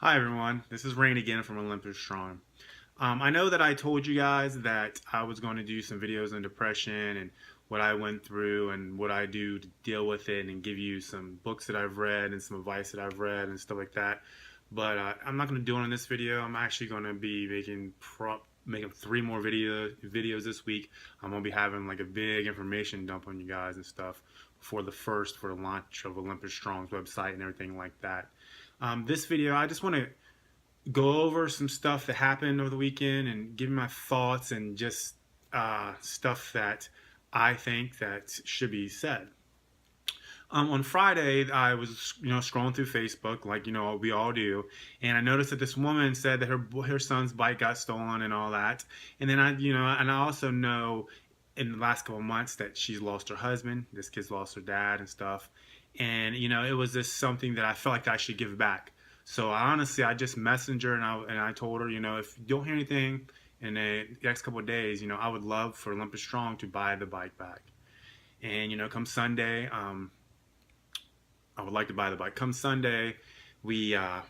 Hi everyone, this is Rain again from Olympus Strong. I know that I told you guys that I was going to do some videos on depression and what I went through and what I do to deal with it and give you some books that I've read and some advice that I've read and stuff like that. But I'm not going to do it in this video. I'm actually going to be making three more videos this week. I'm going to be having like a big information dump on you guys and stuff for the launch of Olympus Strong's website and everything like that. This video, I just want to go over some stuff that happened over the weekend and give you my thoughts and just stuff that I think that should be said. On Friday, I was scrolling through Facebook like we all do, and I noticed that this woman said that her son's bike got stolen and all that. And then I also know in the last couple of months that she's lost her husband. This kid's lost her dad and stuff. And it was just something that I felt like I should give back. So I just messaged her and I told her, if you don't hear anything in the next couple of days, I would love for Olympus Strong to buy the bike back. And come Sunday, I would like to buy the bike. Come Sunday, we a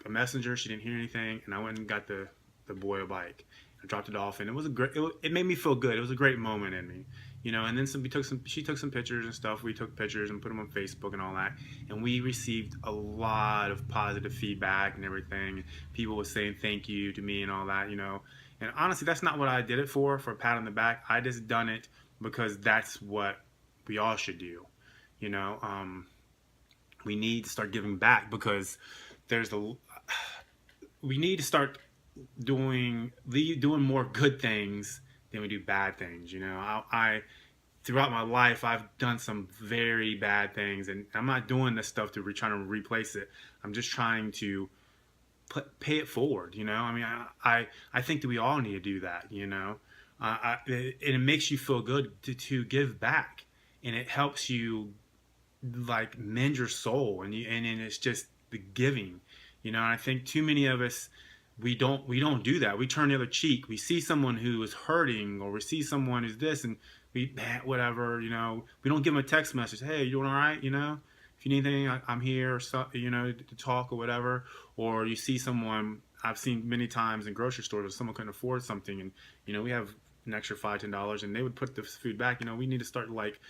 messenger. She didn't hear anything, and I went and got the boy a bike. I dropped it off, and it was a great. It made me feel good. It was a great moment in me, And then she took some pictures and stuff. We took pictures and put them on Facebook and all that, and we received a lot of positive feedback and everything. People were saying thank you to me and all that, And honestly, that's not what I did it for a pat on the back. I just done it because that's what we all should do, you know. We need to start giving back because we need to start doing more good things than we do bad things. I throughout my life I've done some very bad things, and I'm not doing this stuff to trying to replace it. I'm just trying to pay it forward. I mean, I think that we all need to do that. It makes you feel good to give back, and it helps you like mend your soul, and it's just the giving. And I think too many of us, we don't do that. We turn the other cheek. We see someone who is hurting, or we see someone who's this, and whatever. We don't give them a text message. Hey, you doing all right? If you need anything, I'm here. Or so, to talk or whatever. Or you see someone. I've seen many times in grocery stores where someone couldn't afford something, and we have an extra $5, $10, and they would put the food back. We need to start like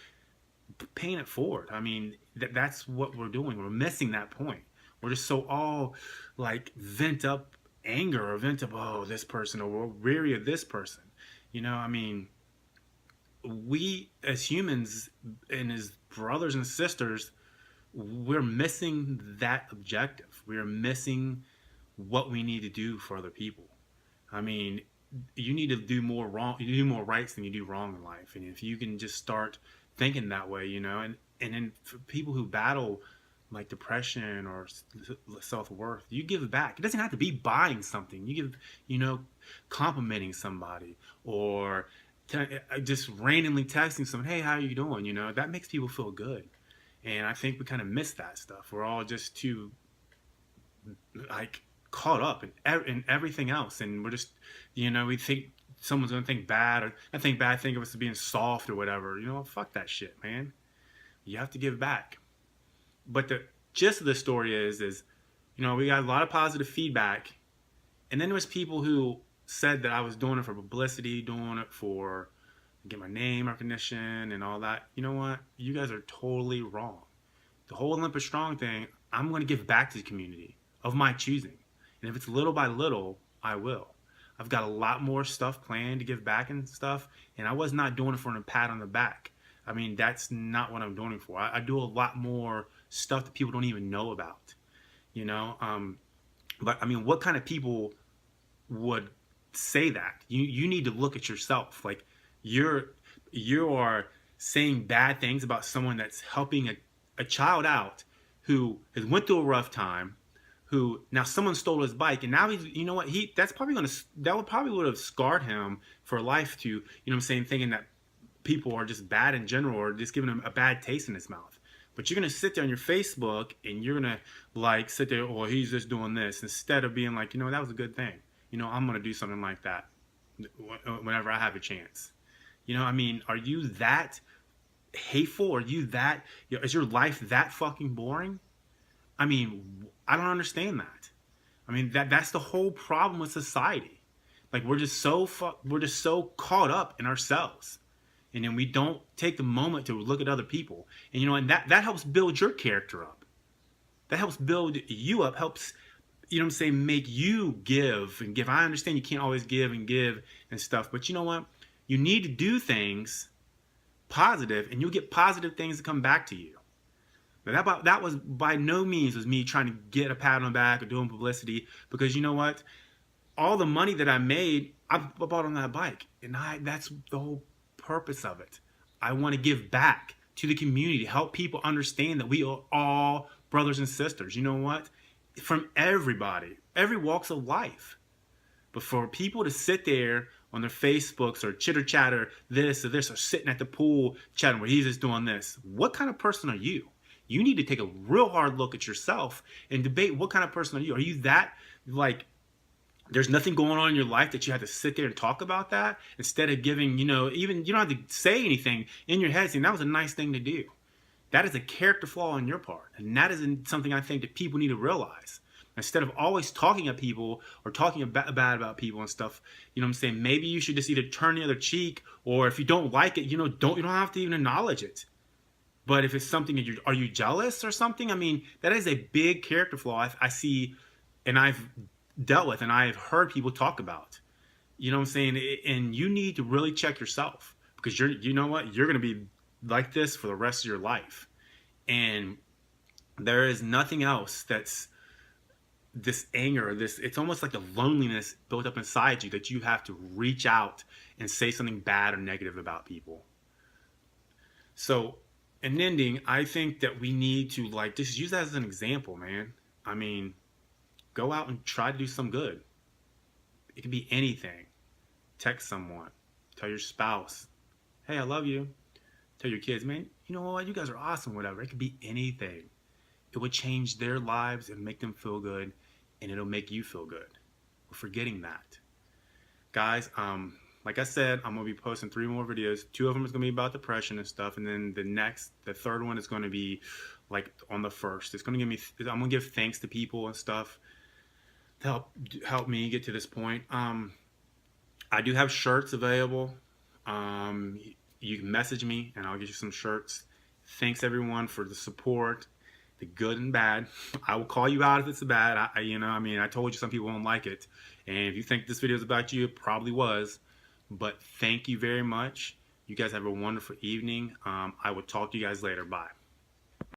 paying it forward. I mean, that's what we're doing. We're missing that point. We're just so all like vent up anger or vent up, oh, this person, or we're weary of this person. I mean, we as humans and as brothers and sisters, we're missing that objective. We're missing what we need to do for other people. I mean, you need to do more wrong. You do more rights than you do wrong in life. And if you can just start thinking that way, and then for people who battle like depression or self-worth, you give back. It doesn't have to be buying something. You give, complimenting somebody, or just randomly texting someone, hey, how are you doing? That makes people feel good. And I think we kind of miss that stuff. We're all just too like caught up in everything else, and we're just, we think someone's gonna think bad, or think of us as being soft or whatever. Fuck that shit, man. You have to give back. But the gist of the story is we got a lot of positive feedback, and then there was people who said that I was doing it for publicity, doing it for get my name recognition and all that. You know what? You guys are totally wrong. The whole Olympus Strong thing, I'm going to give back to the community of my choosing. And if it's little by little, I will. I've got a lot more stuff planned to give back and stuff, and I was not doing it for a pat on the back. I mean, that's not what I'm doing it for. I do a lot more stuff that people don't even know about, But I mean, what kind of people would say that? You need to look at yourself. Like you are saying bad things about someone that's helping a child out who has went through a rough time, who now someone stole his bike, and now he's, that would have scarred him for life to, thinking that people are just bad in general, or just giving him a bad taste in his mouth. But you're gonna sit there on your Facebook and you're gonna like sit there, oh, he's just doing this, instead of being like, that was a good thing. I'm gonna do something like that whenever I have a chance. I mean, are you that hateful? Are you that? Is your life that fucking boring? I mean, I don't understand that. I mean, that's the whole problem with society. Like we're just so caught up in ourselves, and then we don't take the moment to look at other people. And and that helps build your character up. That helps build you up. Helps, what I'm saying, make you give and give. I understand you can't always give and stuff, but you know what? You need to do things positive, and you'll get positive things to come back to you. But that was by no means was me trying to get a pat on the back or doing publicity, because you know what? All the money that I made, I bought on that bike, and that's the whole purpose of it. I want to give back to the community, help people understand that we are all brothers and sisters. You know what? From everybody, every walks of life. But for people to sit there on their Facebooks or chitter chatter this or this, or sitting at the pool chatting where he's just doing this, what kind of person are you? You need to take a real hard look at yourself and debate, what kind of person are you? Are you that, like, there's nothing going on in your life that you have to sit there and talk about that, instead of giving, even, you don't have to say anything in your head saying that was a nice thing to do. That is a character flaw on your part. And that isn't something I think that people need to realize. Instead of always talking at people or talking bad about people and stuff, you know what I'm saying? Maybe you should just either turn the other cheek, or if you don't like it, you don't have to even acknowledge it. But if it's something that are you jealous or something? I mean, that is a big character flaw I see, and I've dealt with, and I have heard people talk about. You know what I'm saying? And you need to really check yourself, because you know what? You're going to be like this for the rest of your life. And there is nothing else that's this anger, it's almost like a loneliness built up inside you that you have to reach out and say something bad or negative about people. So, in ending, I think that we need to just use that as an example, man. I mean, go out and try to do some good. It could be anything. Text someone. Tell your spouse, hey, I love you. Tell your kids, man, you know what? You guys are awesome, whatever. It could be anything. It would change their lives and make them feel good, and it'll make you feel good. We're forgetting that. Guys, like I said, I'm going to be posting 3 more videos. 2 of them is going to be about depression and stuff, and then the third one is going to be like on the 1st. It's going to I'm going to give thanks to people and stuff to help me get to this point. I do have shirts available. You can message me and I'll get you some shirts. Thanks everyone for the support, the good and bad. I will call you out if it's bad. I told you some people won't like it. And if you think this video is about you, it probably was. But thank you very much. You guys have a wonderful evening. I will talk to you guys later. Bye.